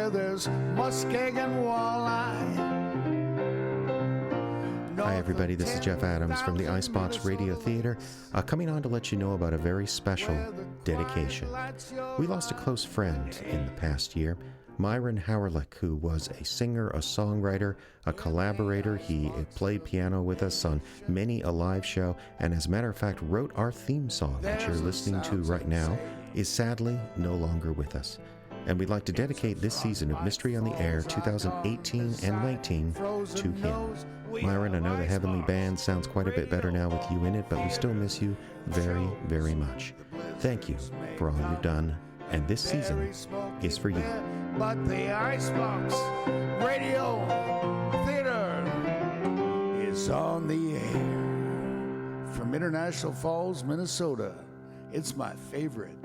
where there's muskeg and walleye. Hi everybody, this is Jeff Adams from the Icebox Radio Theater, coming on to let you know about a very special dedication. We lost a close friend in the past year, Myron Howerlick, who was a singer, a songwriter, a collaborator. He played piano with us on many a live show, and as a matter of fact wrote our theme song that you're listening to right now, is sadly no longer with us. And we'd like to dedicate this season of Mystery on the Air 2018 and 19 to him. Myron, I know the Heavenly Band sounds quite a bit better now with you in it, but we still miss you very, very much. Thank you for all you've done, and this season is for you. But the Icebox Radio Theater is on the air. From International Falls, Minnesota, it's my favorite.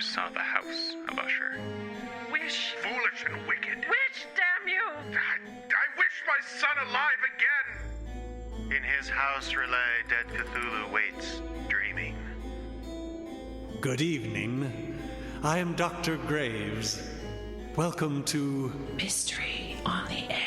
Saw the house of Usher. Wish. Foolish and wicked. Wish, damn you! I wish my son alive again! In his house relay, dead Cthulhu waits, dreaming. Good evening. I am Dr. Graves. Welcome to Mystery on the Air.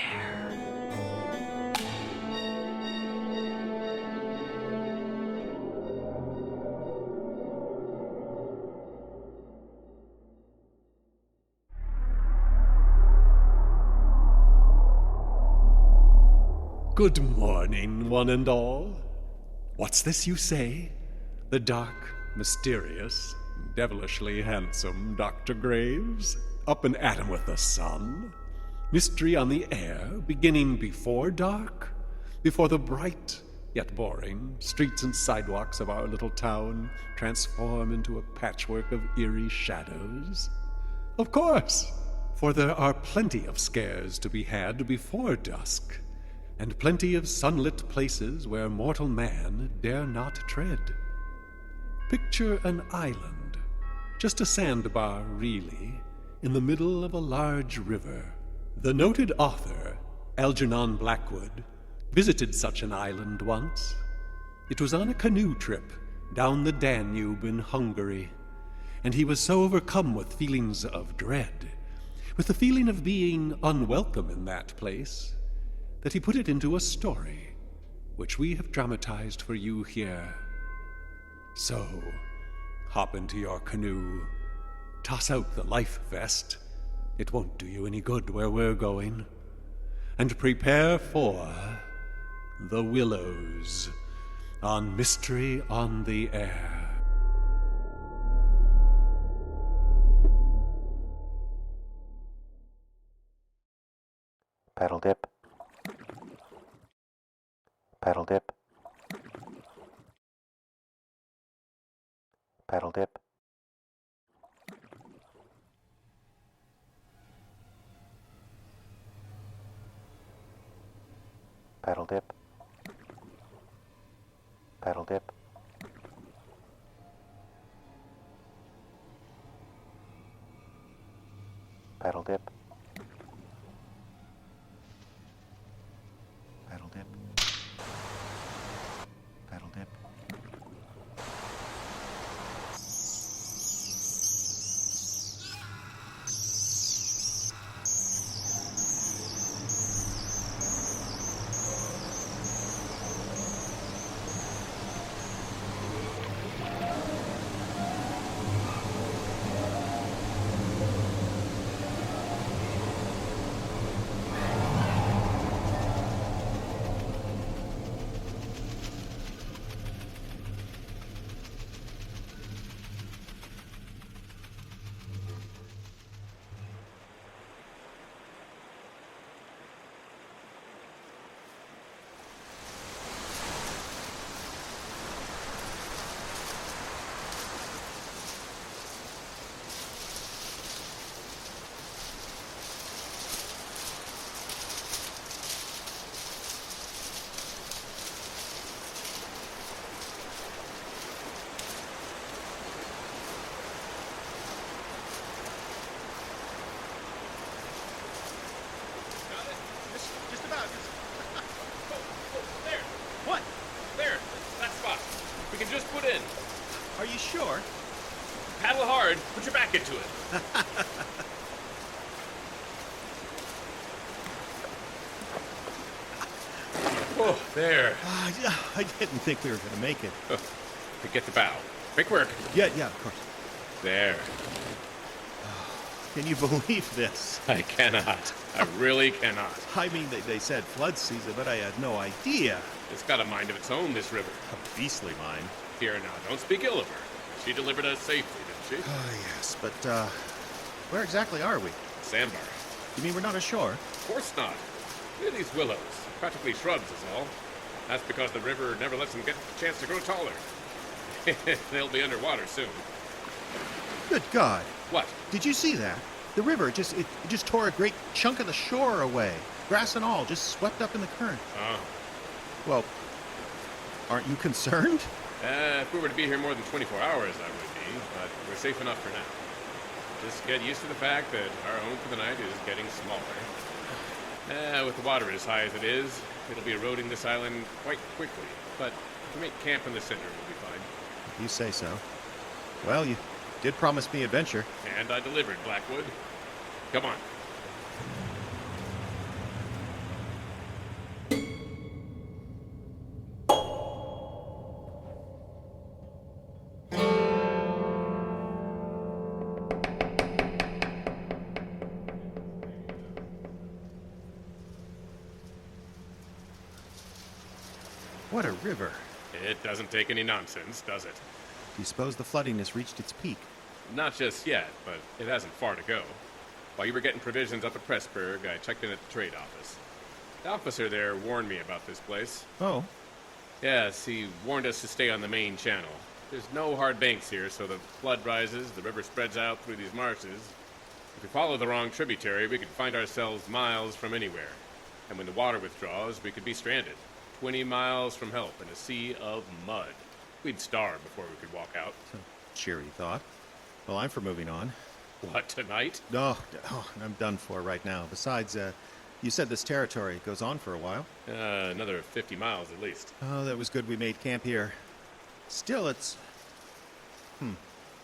Good morning, one and all. What's this you say? The dark, mysterious, devilishly handsome Dr. Graves? Up and at 'em with the sun? Mystery on the Air, beginning before dark? Before the bright, yet boring, streets and sidewalks of our little town transform into a patchwork of eerie shadows? Of course, for there are plenty of scares to be had before dusk, and plenty of sunlit places where mortal man dare not tread. Picture an island, just a sandbar really, in the middle of a large river. The noted author, Algernon Blackwood, visited such an island once. It was on a canoe trip down the Danube in Hungary, and he was so overcome with feelings of dread, with the feeling of being unwelcome in that place, that he put it into a story, which we have dramatized for you here. So, hop into your canoe, toss out the life vest, it won't do you any good where we're going, and prepare for the Willows on Mystery on the Air. Paddle dip. Paddle dip. Paddle dip. Paddle dip. Paddle dip. Paddle dip. Paddle dip. Paddle dip. Sure. Paddle hard. Put your back into it. Oh, there. I didn't think we were going to make it. Get the bow. Quick work. Yeah, of course. There. Can you believe this? I cannot. I really cannot. I mean, they said flood season, but I had no idea. It's got a mind of its own, this river. A beastly mind. Here now, don't speak ill of her. She delivered us safely, didn't she? Oh, yes, but, where exactly are we? Sandbar. You mean we're not ashore? Of course not. Look at these willows. Practically shrubs is all. That's because the river never lets them get a chance to grow taller. They'll be underwater soon. Good God. What? Did you see that? The river just tore a great chunk of the shore away. Grass and all, just swept up in the current. Oh. Well, aren't you concerned? If we were to be here more than 24 hours, I would be, but we're safe enough for now. Just get used to the fact that our home for the night is getting smaller. With the water as high as it is, it'll be eroding this island quite quickly. But if we make camp in the center, we'll be fine. You say so. Well, you did promise me adventure. And I delivered, Blackwood. Come on. What a river. It doesn't take any nonsense, does it? Do you suppose the flooding has reached its peak? Not just yet, but it hasn't far to go. While you were getting provisions up at Pressburg, I checked in at the trade office. The officer there warned me about this place. Oh? Yes, he warned us to stay on the main channel. There's no hard banks here, so the flood rises, the river spreads out through these marshes. If we follow the wrong tributary, we could find ourselves miles from anywhere. And when the water withdraws, we could be stranded. 20 miles from help in a sea of mud. We'd starve before we could walk out. Cheery thought. Well, I'm for moving on. What, tonight? No, I'm done for right now. Besides, you said this territory goes on for a while. Another 50 miles at least. Oh, that was good we made camp here. Still, it's...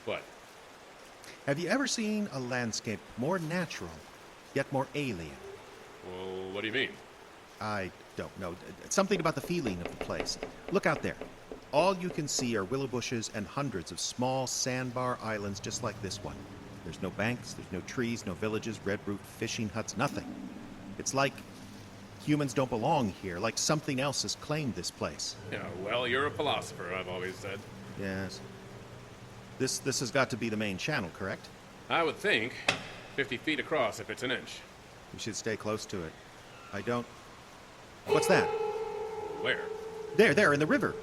What? Have you ever seen a landscape more natural, yet more alien? Well, what do you mean? I don't know. Something about the feeling of the place. Look out there. All you can see are willow bushes and hundreds of small sandbar islands just like this one. There's no banks, there's no trees, no villages, red roof, fishing huts, nothing. It's like humans don't belong here, like something else has claimed this place. Yeah, well, you're a philosopher, I've always said. Yes. This has got to be the main channel, correct? I would think. 50 feet across if it's an inch. We should stay close to it. I don't... What's that? Where? There, in the river.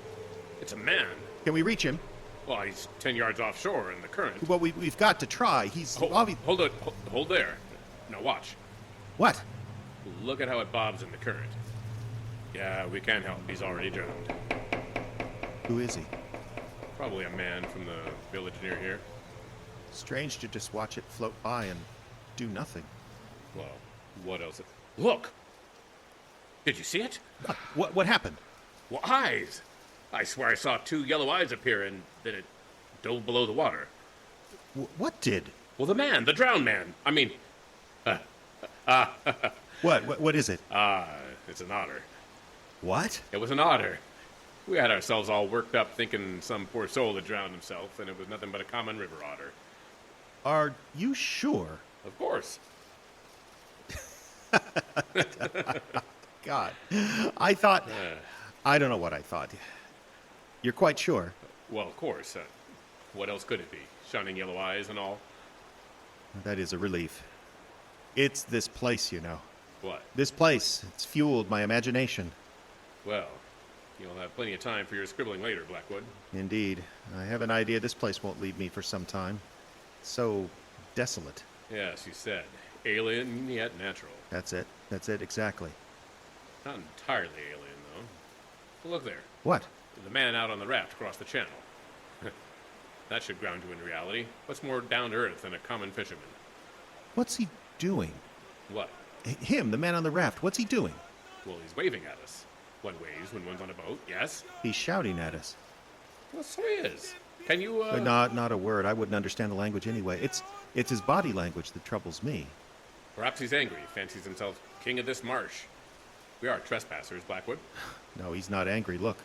It's a man. Can we reach him? Well, he's 10 yards offshore in the current. Well, we've got to try. He's... Hold it. Hold there. Now watch. What? Look at how it bobs in the current. Yeah, we can't help. He's already drowned. Who is he? Probably a man from the village near here. Strange to just watch it float by and do nothing. Well, what else? Look! Did you see it? What happened? Well, eyes! I swear I saw 2 yellow eyes appear and then it dove below the water. What did? Well, the man, the drowned man. I mean... What is it? It's an otter. What? It was an otter. We had ourselves all worked up thinking some poor soul had drowned himself, and it was nothing but a common river otter. Are you sure? Of course. God. I thought... I don't know what I thought. You're quite sure? Well, of course. What else could it be? Shining yellow eyes and all? That is a relief. It's this place, you know. What? This place. It's fueled my imagination. Well, you'll have plenty of time for your scribbling later, Blackwood. Indeed. I have an idea this place won't leave me for some time. So desolate. Yes, you said. Alien, yet natural. That's it, exactly. Not entirely alien, though. Look there. What? The man out on the raft across the channel. That should ground you in reality. What's more down to earth than a common fisherman? What's he doing? What? Him, the man on the raft. What's he doing? Well, he's waving at us. One waves when one's on a boat, yes? He's shouting at us. Well, so he is. Can you, Not a word. I wouldn't understand the language anyway. It's his body language that troubles me. Perhaps he's angry, fancies himself king of this marsh. We are trespassers, Blackwood. No, he's not angry. Look.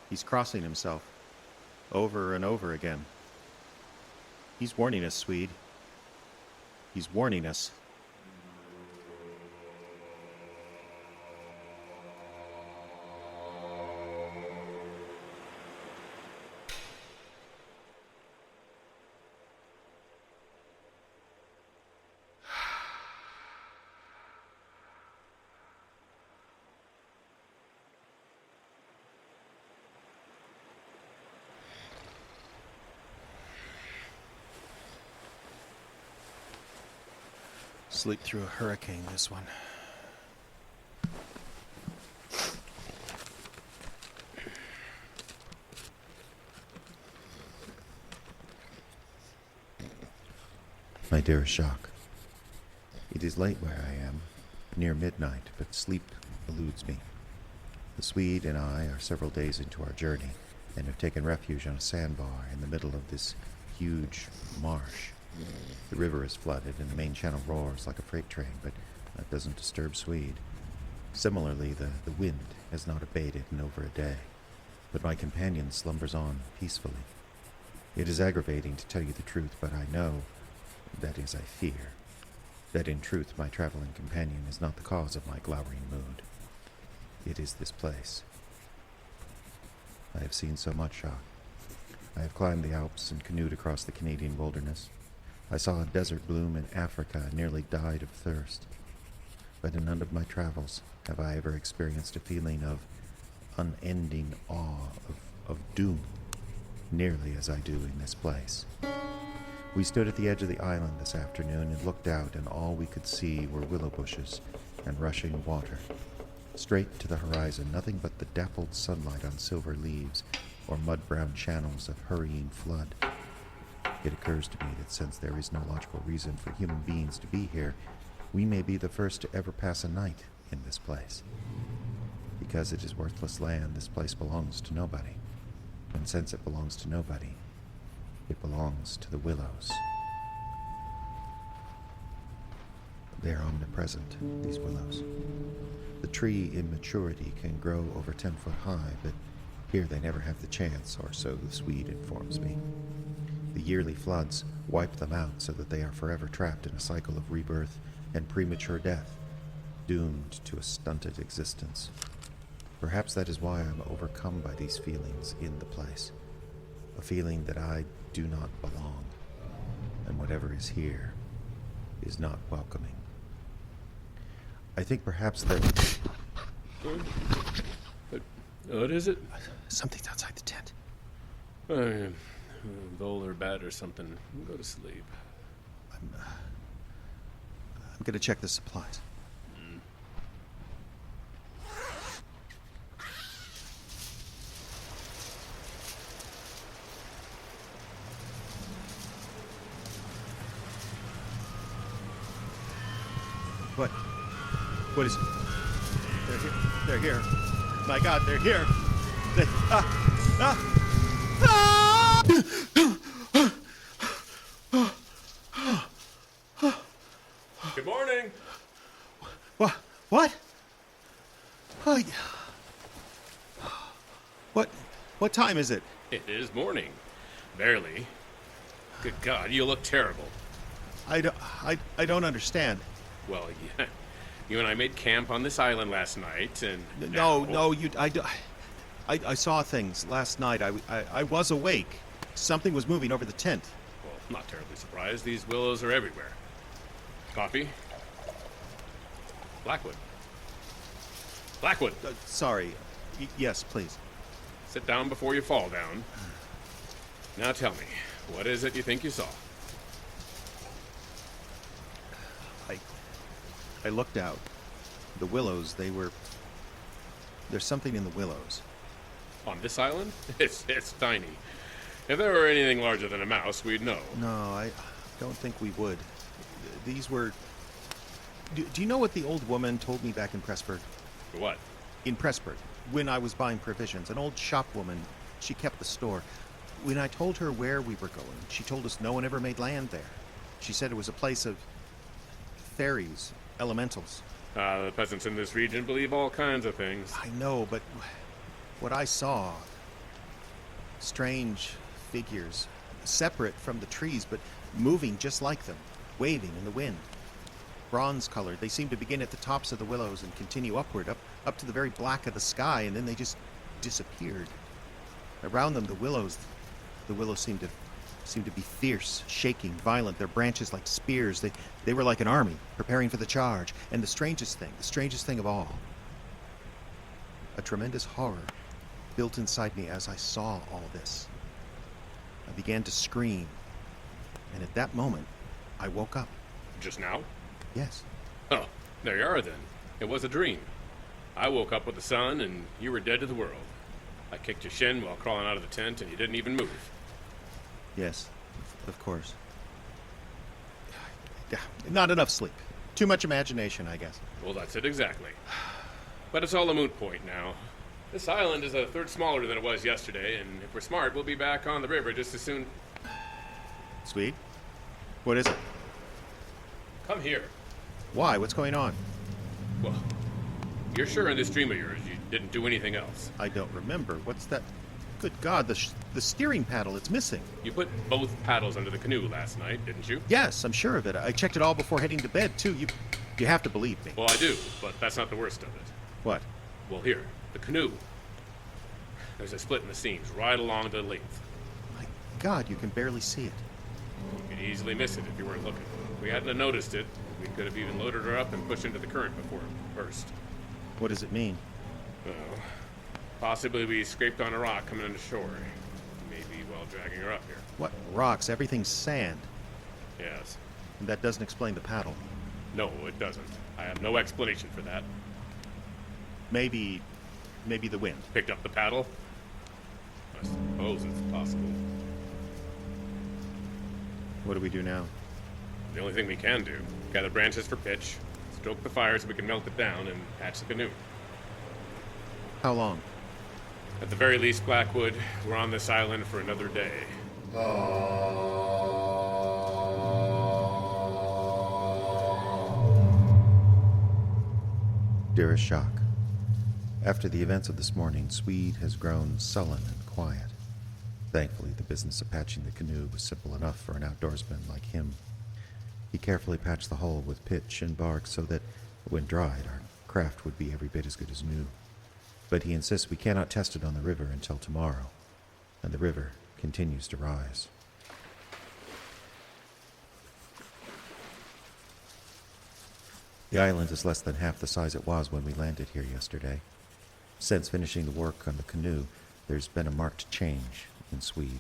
He's crossing himself. Over and over again. He's warning us, Swede. He's warning us. Sleep through a hurricane, this one. My dearest Jacques, it is late where I am, near midnight, but sleep eludes me. The Swede and I are several days into our journey and have taken refuge on a sandbar in the middle of this huge marsh. The river is flooded and the main channel roars like a freight train, but that doesn't disturb Swede. Similarly, the wind has not abated in over a day, but my companion slumbers on peacefully. It is aggravating to tell you the truth, but I know, that is, I fear, that in truth my traveling companion is not the cause of my glowering mood. It is this place. I have seen so much, Jacques. I have climbed the Alps and canoed across the Canadian wilderness. I saw a desert bloom in Africa and nearly died of thirst. But in none of my travels have I ever experienced a feeling of unending awe, of doom, nearly as I do in this place. We stood at the edge of the island this afternoon and looked out, and all we could see were willow bushes and rushing water. Straight to the horizon, nothing but the dappled sunlight on silver leaves or mud-brown channels of hurrying flood. It occurs to me that since there is no logical reason for human beings to be here, we may be the first to ever pass a night in this place. Because it is worthless land, this place belongs to nobody. And since it belongs to nobody, it belongs to the Willows. They are omnipresent, these willows. The tree in maturity can grow over 10 foot high, but here they never have the chance, or so the Swede informs me. The yearly floods wipe them out so that they are forever trapped in a cycle of rebirth and premature death, doomed to a stunted existence. Perhaps that is why I'm overcome by these feelings in the place. A feeling that I do not belong, and whatever is here is not welcoming. I think perhaps that... What is it? Something's outside the tent. Bull or bat or something. Go to sleep. I'm gonna check the supplies. What is it? They're here. They're here. My God, they're here. They, Good morning. What? What time is it? It is morning. Barely. Good God, you look terrible. I don't understand. Well, yeah. You and I made camp on this island last night, and I saw things last night. I was awake. Something was moving over the tent. Well, not terribly surprised. These willows are everywhere. Coffee? Blackwood. Blackwood! Sorry. Yes, please. Sit down before you fall down. Now tell me, what is it you think you saw? I looked out. The willows, there's something in the willows. On this island? It's tiny. If there were anything larger than a mouse, we'd know. No, I don't think we would. These were... Do you know what the old woman told me back in Pressburg? What? In Pressburg, when I was buying provisions. An old shopwoman, she kept the store. When I told her where we were going, she told us no one ever made land there. She said it was a place of fairies, elementals. The peasants in this region believe all kinds of things. I know, but what I saw... strange figures, separate from the trees, but moving just like them, waving in the wind. Bronze-colored, they seem to begin at the tops of the willows and continue upward, up to the very black of the sky, and then they just disappeared. Around them, the willows seemed to be fierce, shaking, violent, their branches like spears. They were like an army, preparing for the charge. And the strangest thing of all, a tremendous horror built inside me as I saw all this. I began to scream, and at that moment, I woke up. Just now? Yes. Oh, there you are then. It was a dream. I woke up with the sun, and you were dead to the world. I kicked your shin while crawling out of the tent, and you didn't even move. Yes, of course. Not enough sleep. Too much imagination, I guess. Well, that's it exactly. But it's all a moot point now. This island is a third smaller than it was yesterday, and if we're smart, we'll be back on the river just as soon... Swede? What is it? Come here. Why? What's going on? Well, you're sure in this dream of yours you didn't do anything else? I don't remember. What's that? Good God, the steering paddle, it's missing. You put both paddles under the canoe last night, didn't you? Yes, I'm sure of it. I checked it all before heading to bed, too. You have to believe me. Well, I do, but that's not the worst of it. What? Well, here, the canoe. There's a split in the seams right along the length. My God, you can barely see it. You could easily miss it if you weren't looking. If we hadn't have noticed it, we could have even loaded her up and pushed into the current before it burst. What does it mean? Well, possibly we scraped on a rock coming into shore. Maybe while dragging her up here. What? Rocks? Everything's sand. Yes. And that doesn't explain the paddle. No, it doesn't. I have no explanation for that. Maybe the wind. Picked up the paddle? I suppose it's possible. What do we do now? The only thing we can do, gather branches for pitch, stoke the fire so we can melt it down, and hatch the canoe. How long? At the very least, Blackwood, we're on this island for another day. Dearest Jacques, after the events of this morning, Swede has grown sullen and quiet. Thankfully, the business of patching the canoe was simple enough for an outdoorsman like him. He carefully patched the hull with pitch and bark so that, when dried, our craft would be every bit as good as new. But he insists we cannot test it on the river until tomorrow, and the river continues to rise. The island is less than half the size it was when we landed here yesterday. Since finishing the work on the canoe, there's been a marked change in Swede.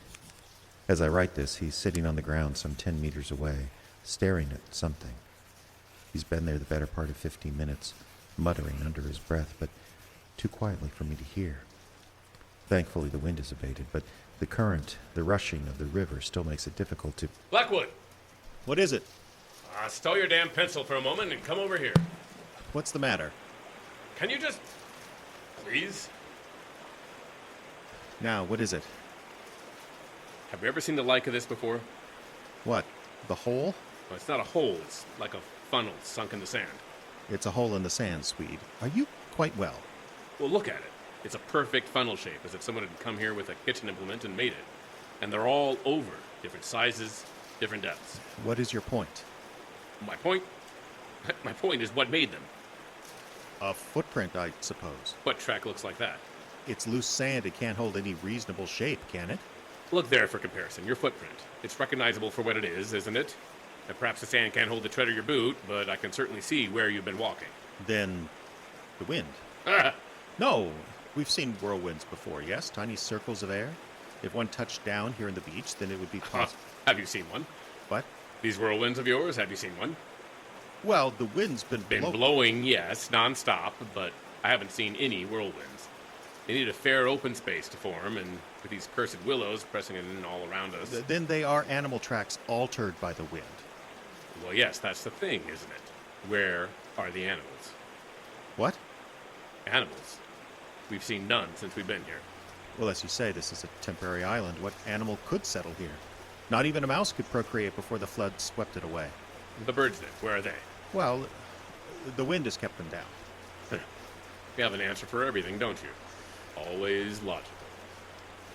As I write this, he's sitting on the ground some 10 meters away, staring at something. He's been there the better part of 15 minutes, muttering under his breath, but too quietly for me to hear. Thankfully, the wind is abated, but the current, the rushing of the river still makes it difficult to... Blackwood! What is it? Stow your damn pencil for a moment and come over here. What's the matter? Can you just... please? Now, what is it? Have you ever seen the like of this before? What? The hole? Well, it's not a hole. It's like a funnel sunk in the sand. It's a hole in the sand, Swede. Are you quite well? Well, look at it. It's a perfect funnel shape, as if someone had come here with a kitchen implement and made it. And they're all over. Different sizes, different depths. What is your point? My point? My point is what made them. A footprint, I suppose. What track looks like that? It's loose sand. It can't hold any reasonable shape, can it? Look there for comparison. Your footprint. It's recognizable for what it is, isn't it? And perhaps the sand can't hold the tread of your boot, but I can certainly see where you've been walking. Then, the wind. No, we've seen whirlwinds before, yes? Tiny circles of air. If one touched down here on the beach, then it would be possible. Have you seen one? What? These whirlwinds of yours, have you seen one? Well, the wind's been blowing, yes, nonstop, but I haven't seen any whirlwinds. They need a fair open space to form, and with these cursed willows pressing in all around us... Then they are animal tracks altered by the wind. Well, yes, that's the thing, isn't it? Where are the animals? What? Animals. We've seen none since we've been here. Well, as you say, this is a temporary island. What animal could settle here? Not even a mouse could procreate before the flood swept it away. The birds, then, where are they? Well, the wind has kept them down. You have an answer for everything, don't you? Always logical.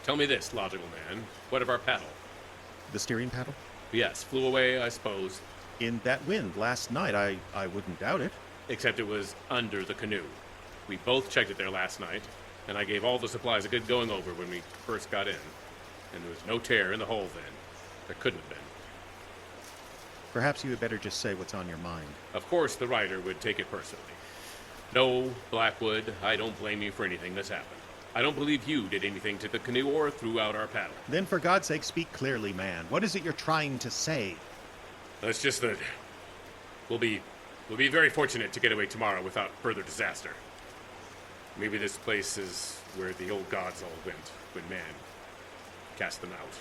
Tell me this, logical man. What of our paddle? The steering paddle? Yes, flew away, I suppose. In that wind last night, I wouldn't doubt it. Except it was under the canoe. We both checked it there last night, and I gave all the supplies a good going over when we first got in. And there was no tear in the hull then. There couldn't have been. Perhaps you had better just say what's on your mind. Of course the writer would take it personally. No, Blackwood, I don't blame you for anything that's happened. I don't believe you did anything to the canoe or threw out our paddle. Then for God's sake, speak clearly, man. What is it you're trying to say? It's just that we'll be very fortunate to get away tomorrow without further disaster. Maybe this place is where the old gods all went when man cast them out.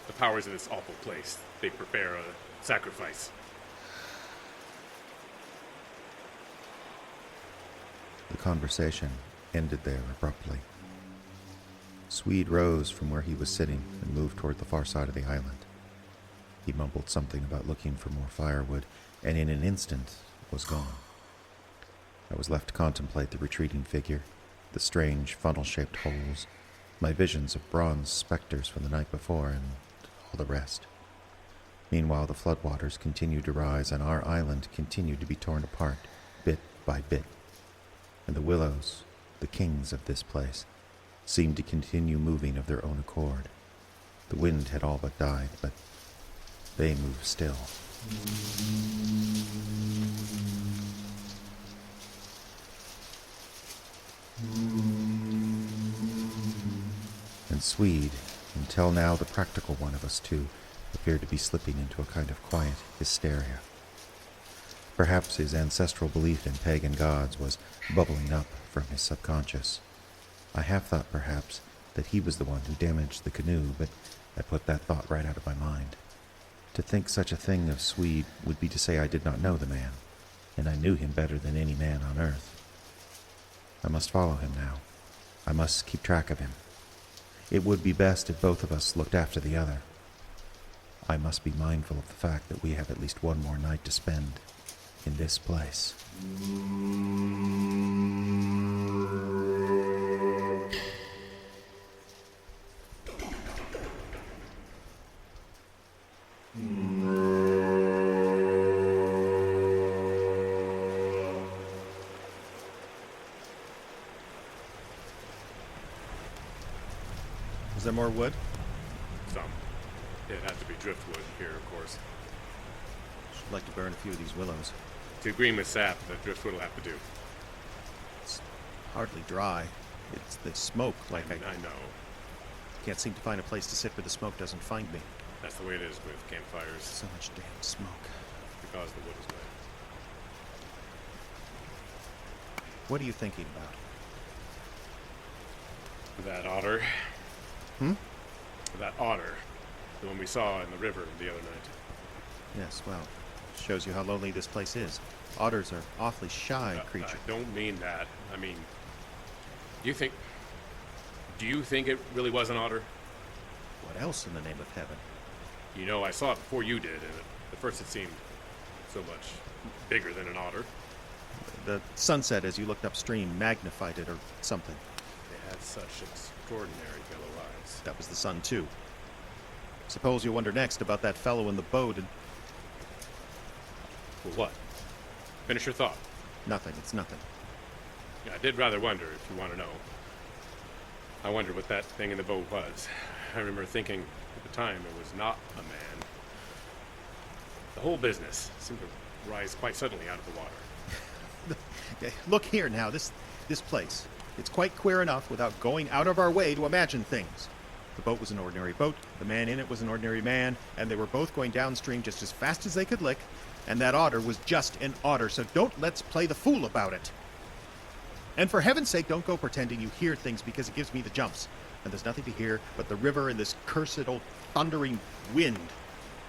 The powers of this awful place, they prepare a sacrifice. The conversation ended there abruptly. Swede rose from where he was sitting and moved toward the far side of the island. He mumbled something about looking for more firewood, and in an instant was gone. I was left to contemplate the retreating figure, the strange funnel-shaped holes, my visions of bronze specters from the night before, and all the rest. Meanwhile, the floodwaters continued to rise, and our island continued to be torn apart, bit by bit. And the Willows, the kings of this place, seemed to continue moving of their own accord. The wind had all but died, but they moved still. And Swede, until now the practical one of us two, appeared to be slipping into a kind of quiet hysteria. Perhaps his ancestral belief in pagan gods was bubbling up from his subconscious. I half thought, perhaps, that he was the one who damaged the canoe, but I put that thought right out of my mind. To think such a thing of Swede would be to say I did not know the man, and I knew him better than any man on earth. I must follow him now. I must keep track of him. It would be best if both of us looked after the other. I must be mindful of the fact that we have at least one more night to spend in this place. Is there more wood? Some. It had to be driftwood here, of course. I'd like to burn a few of these willows. To green with sap, the driftwood will have to do. It's hardly dry. They smoke like I know. Can't seem to find a place to sit where the smoke doesn't find me. That's the way it is with campfires. So much damn smoke. Because the wood is wet. What are you thinking about? That otter. Hmm? That otter. The one we saw in the river the other night. Yes, well, shows you how lonely this place is. Otters are awfully shy creatures. I don't mean that. I mean, do you think it really was an otter? What else in the name of heaven? You know, I saw it before you did, and at first it seemed so much bigger than an otter. The sunset as you looked upstream magnified it or something. It had such extraordinary yellow eyes. That was the sun, too. Suppose you wonder next about that fellow in the boat and... Well, what? Finish your thought. Nothing, it's nothing. Yeah, I did rather wonder, if you want to know. I wondered what that thing in the boat was. I remember thinking at the time it was not a man. The whole business seemed to rise quite suddenly out of the water. Look here now, this place. It's quite queer enough without going out of our way to imagine things. The boat was an ordinary boat, the man in it was an ordinary man, and they were both going downstream just as fast as they could lick, and that otter was just an otter, so don't let's play the fool about it. And for heaven's sake, don't go pretending you hear things because it gives me the jumps. And there's nothing to hear but the river and this cursed old thundering wind.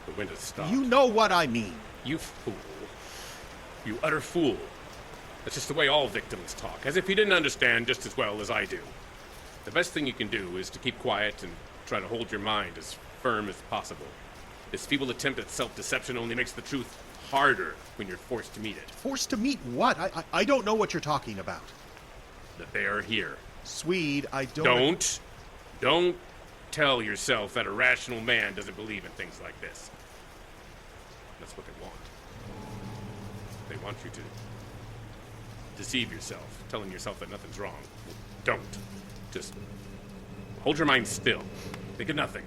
The wind has stopped. You know what I mean. You fool. You utter fool. That's just the way all victims talk, as if you didn't understand just as well as I do. The best thing you can do is to keep quiet and try to hold your mind as firm as possible. This feeble attempt at self-deception only makes the truth harder when you're forced to meet it. Forced to meet what? I don't know what you're talking about. That they are here. Swede, I don't... Don't tell yourself that a rational man doesn't believe in things like this. That's what they want. They want you to deceive yourself, telling yourself that nothing's wrong. Don't. Just hold your mind still. Think of nothing.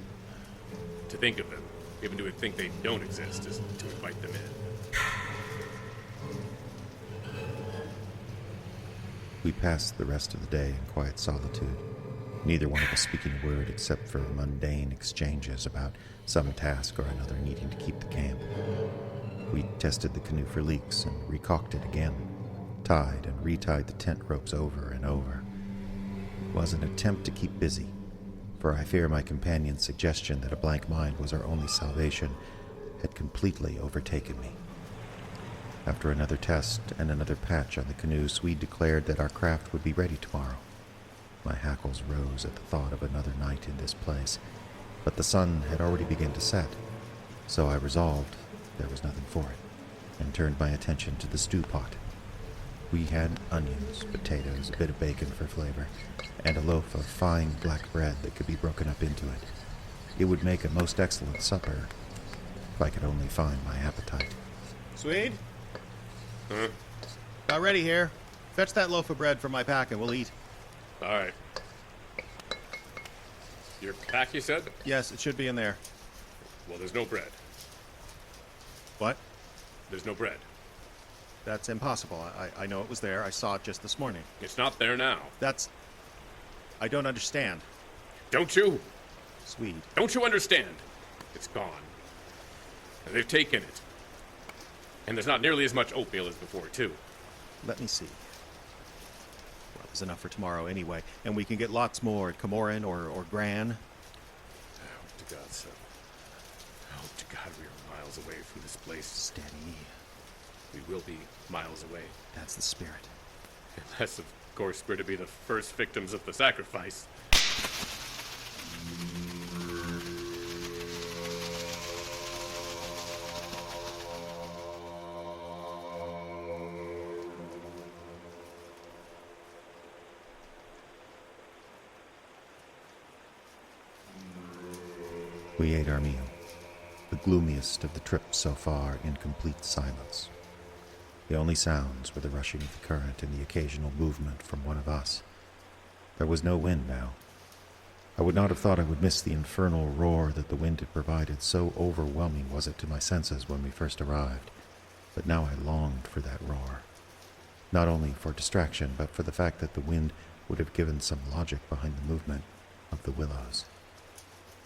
To think of them, even to think they don't exist, is to invite them in. We passed the rest of the day in quiet solitude, neither one of us speaking a word except for mundane exchanges about some task or another needing to keep the camp. We tested the canoe for leaks and recaulked it again, tied and retied the tent ropes over and over. It was an attempt to keep busy, for I fear my companion's suggestion that a blank mind was our only salvation had completely overtaken me. After another test and another patch on the canoe, Swede declared that our craft would be ready tomorrow. My hackles rose at the thought of another night in this place, but the sun had already begun to set, so I resolved there was nothing for it, and turned my attention to the stew pot. We had onions, potatoes, a bit of bacon for flavor, and a loaf of fine black bread that could be broken up into it. It would make a most excellent supper, if I could only find my appetite. Swede? Huh? About ready here. Fetch that loaf of bread from my pack and we'll eat. All right. Your pack, you said? Yes, it should be in there. Well, there's no bread. What? There's no bread. That's impossible. I know it was there. I saw it just this morning. It's not there now. I don't understand. Don't you? Swede. Don't you understand? It's gone. And they've taken it. And there's not nearly as much oatmeal as before, too. Let me see. Well, there's enough for tomorrow anyway, and we can get lots more at Camorin or Gran. I hope to God so. I hope to God we are miles away from this place. Steady. We will be miles away. That's the spirit. Unless, of course, we're to be the first victims of the sacrifice. We ate our meal, the gloomiest of the trip so far, in complete silence. The only sounds were the rushing of the current and the occasional movement from one of us. There was no wind now. I would not have thought I would miss the infernal roar that the wind had provided, so overwhelming was it to my senses when we first arrived. But now I longed for that roar, not only for distraction, but for the fact that the wind would have given some logic behind the movement of the willows.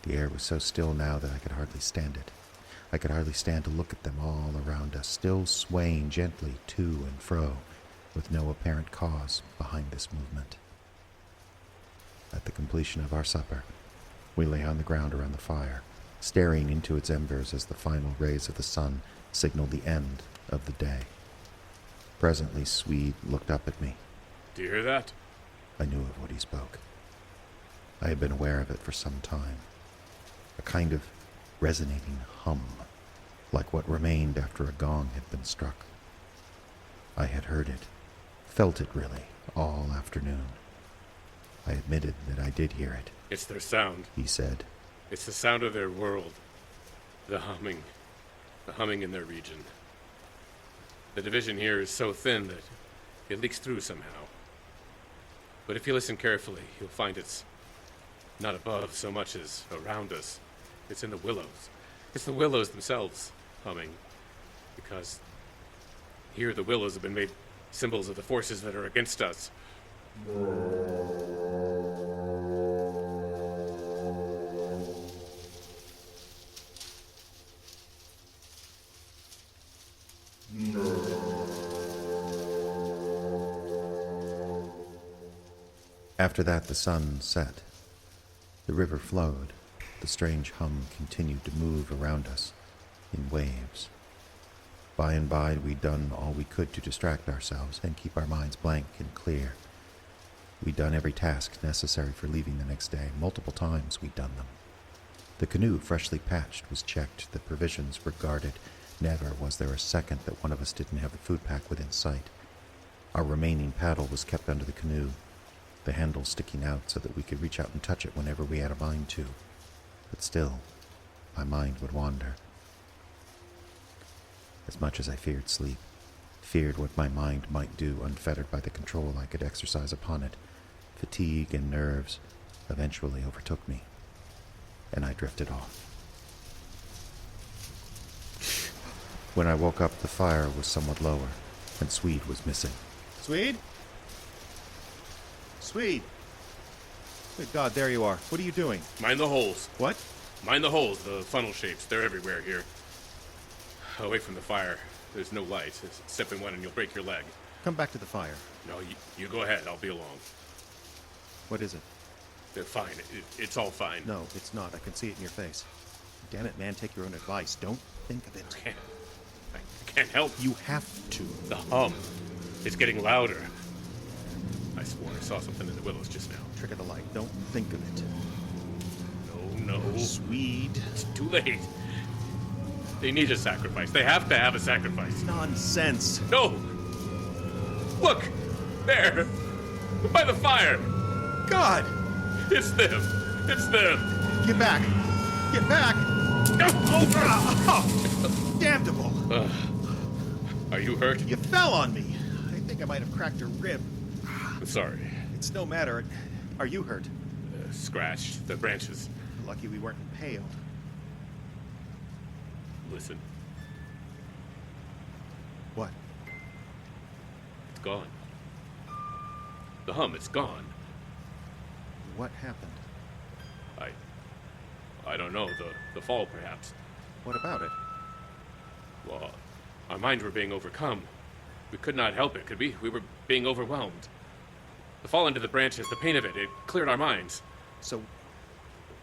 The air was so still now that I could hardly stand it. I could hardly stand to look at them all around us, still swaying gently to and fro, with no apparent cause behind this movement. At the completion of our supper, we lay on the ground around the fire, staring into its embers as the final rays of the sun signaled the end of the day. Presently, Swede looked up at me. Do you hear that? I knew of what he spoke. I had been aware of it for some time. A kind of resonating hum, like what remained after a gong had been struck. I had heard it, felt it really, all afternoon. I admitted that I did hear it. It's their sound, he said. It's the sound of their world. The humming in their region. The division here is so thin that it leaks through somehow. But if you listen carefully, you'll find it's not above so much as around us. It's in the willows. It's the willows themselves humming. Because here the willows have been made symbols of the forces that are against us. After that, the sun set. The river flowed. The strange hum continued to move around us in waves. By and by, we'd done all we could to distract ourselves and keep our minds blank and clear. We'd done every task necessary for leaving the next day. Multiple times we'd done them. The canoe, freshly patched, was checked. The provisions were guarded. Never was there a second that one of us didn't have the food pack within sight. Our remaining paddle was kept under the canoe, the handle sticking out so that we could reach out and touch it whenever we had a mind to. But still, my mind would wander. As much as I feared sleep, feared what my mind might do unfettered by the control I could exercise upon it, fatigue and nerves eventually overtook me, and I drifted off. When I woke up, the fire was somewhat lower, and Swede was missing. Swede? Swede! Good God, there you are. What are you doing? Mind the holes. What? Mind the holes, the funnel shapes. They're everywhere here. Away from the fire. There's no light. Step in one and you'll break your leg. Come back to the fire. No, you go ahead. I'll be along. What is it? They're fine. It's all fine. No, it's not. I can see it in your face. Damn it, man, take your own advice. Don't think of it. I can't help. You have to. The hum. It's getting louder. I swore I saw something in the willows just now. Trick of the light. Don't think of it. No. Swede. It's too late. They need a sacrifice. They have to have a sacrifice. Nonsense. No! Look! There! By the fire! God! It's them! It's them! Get back! Get back! Oh, damnable! Are you hurt? You fell on me. I think I might have cracked a rib. I'm sorry. It's no matter. Are you hurt? Scratched. The branches. Lucky we weren't impaled. Listen. What? It's gone. The hum, it's gone. What happened? I don't know. The fall, perhaps. What about it? Well, our minds were being overcome. We could not help it, could we? We were being overwhelmed. The fall into the branches, the pain of it cleared our minds. So,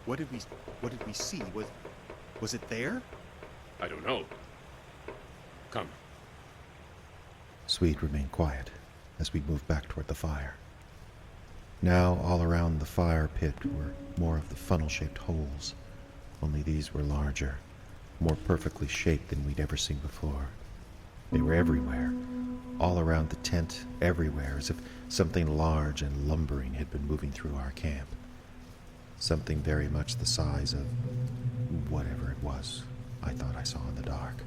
what did we see? Was it there? I don't know. Come. Swede remained quiet as we moved back toward the fire. Now, all around the fire pit were more of the funnel-shaped holes, only these were larger, more perfectly shaped than we'd ever seen before. They were everywhere, all around the tent, everywhere, as if something large and lumbering had been moving through our camp. Something very much the size of whatever it was I thought I saw in the dark.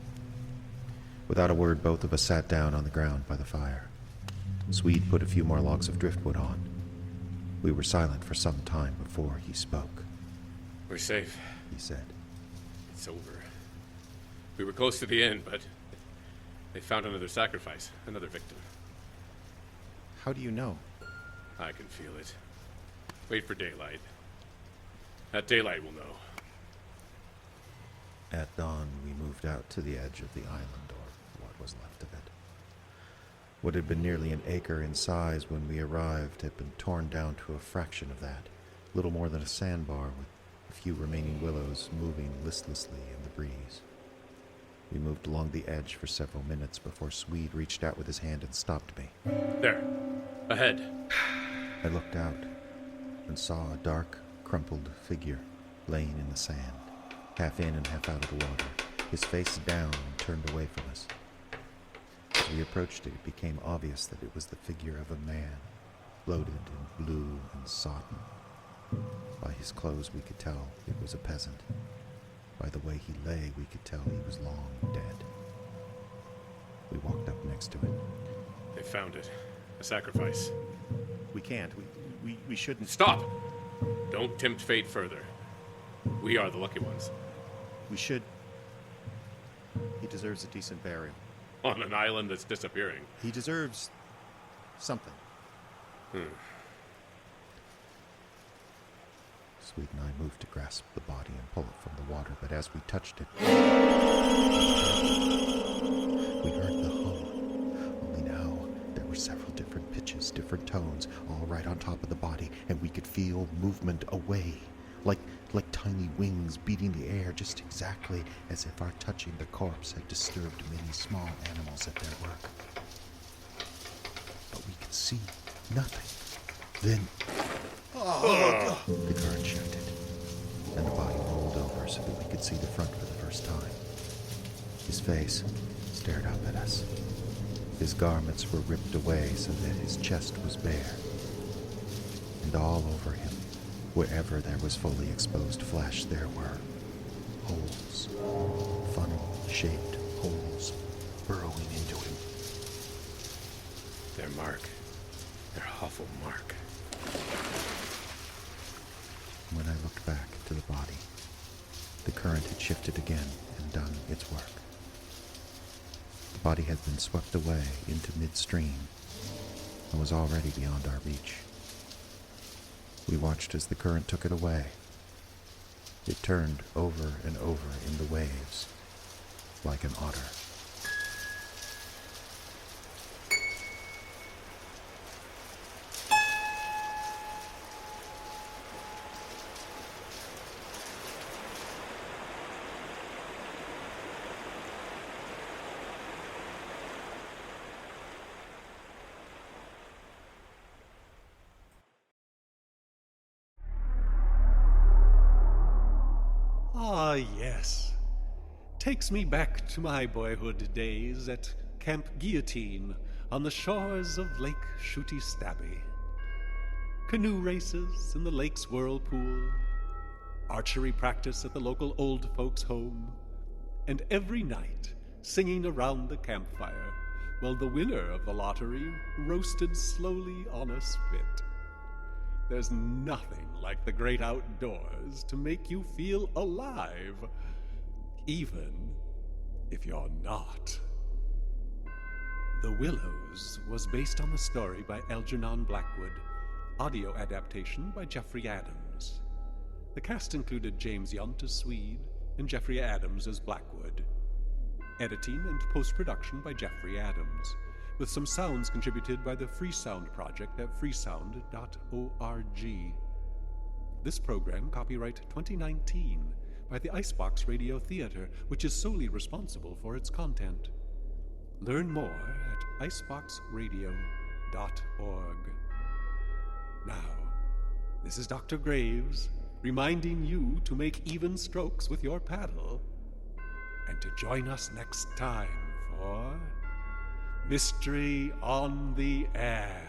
Without a word, both of us sat down on the ground by the fire. Swede put a few more logs of driftwood on. We were silent for some time before he spoke. We're safe, he said. It's over. We were close to the end, but they found another sacrifice, another victim. How do you know? I can feel it. Wait for daylight. At daylight, we'll know. At dawn, we moved out to the edge of the island, or what was left of it. What had been nearly an acre in size when we arrived had been torn down to a fraction of that, little more than a sandbar with a few remaining willows moving listlessly in the breeze. We moved along the edge for several minutes before Swede reached out with his hand and stopped me. There. Ahead. I looked out and saw a dark, crumpled figure laying in the sand, half in and half out of the water, his face down and turned away from us. As we approached it, it became obvious that it was the figure of a man, bloated in blue and sodden. By his clothes, we could tell it was a peasant. By the way he lay, we could tell he was long dead. We walked up next to it. They found it. A sacrifice. We can't. We shouldn't. Stop! Don't tempt fate further. We are the lucky ones. We should. He deserves a decent burial. On an island that's disappearing. He deserves something. Swede and I moved to grasp the body and pull it from the water, but as we touched it, we heard the hum. Only now there were several different pitches, different tones, all right on top of the body, and we could feel movement away, like tiny wings beating the air, just exactly as if our touching the corpse had disturbed many small animals at their work. But we could see nothing. Vin. The current shifted, and the body rolled over so that we could see the front for the first time. His face stared up at us. His garments were ripped away so that his chest was bare. And all over him, wherever there was fully exposed flesh, there were holes. Funnel-shaped holes burrowing into him. Their mark. Their awful mark. When I looked back to the body, the current had shifted again and done its work. The body had been swept away into midstream and was already beyond our reach. We watched as the current took it away. It turned over and over in the waves, like an otter. Ah, yes. Takes me back to my boyhood days at Camp Guillotine on the shores of Lake Shooty Stabby. Canoe races in the lake's whirlpool, archery practice at the local old folks' home, and every night singing around the campfire while the winner of the lottery roasted slowly on a spit. There's nothing like the great outdoors to make you feel alive, even if you're not. The Willows was based on the story by Algernon Blackwood, audio adaptation by Jeffrey Adams. The cast included James Yunt as Swede and Jeffrey Adams as Blackwood. Editing and post-production by Jeffrey Adams, with some sounds contributed by the Free Sound Project at freesound.org. This program, copyright 2019, by the Icebox Radio Theater, which is solely responsible for its content. Learn more at iceboxradio.org. Now, this is Dr. Graves, reminding you to make even strokes with your paddle, and to join us next time for Mystery on the Air.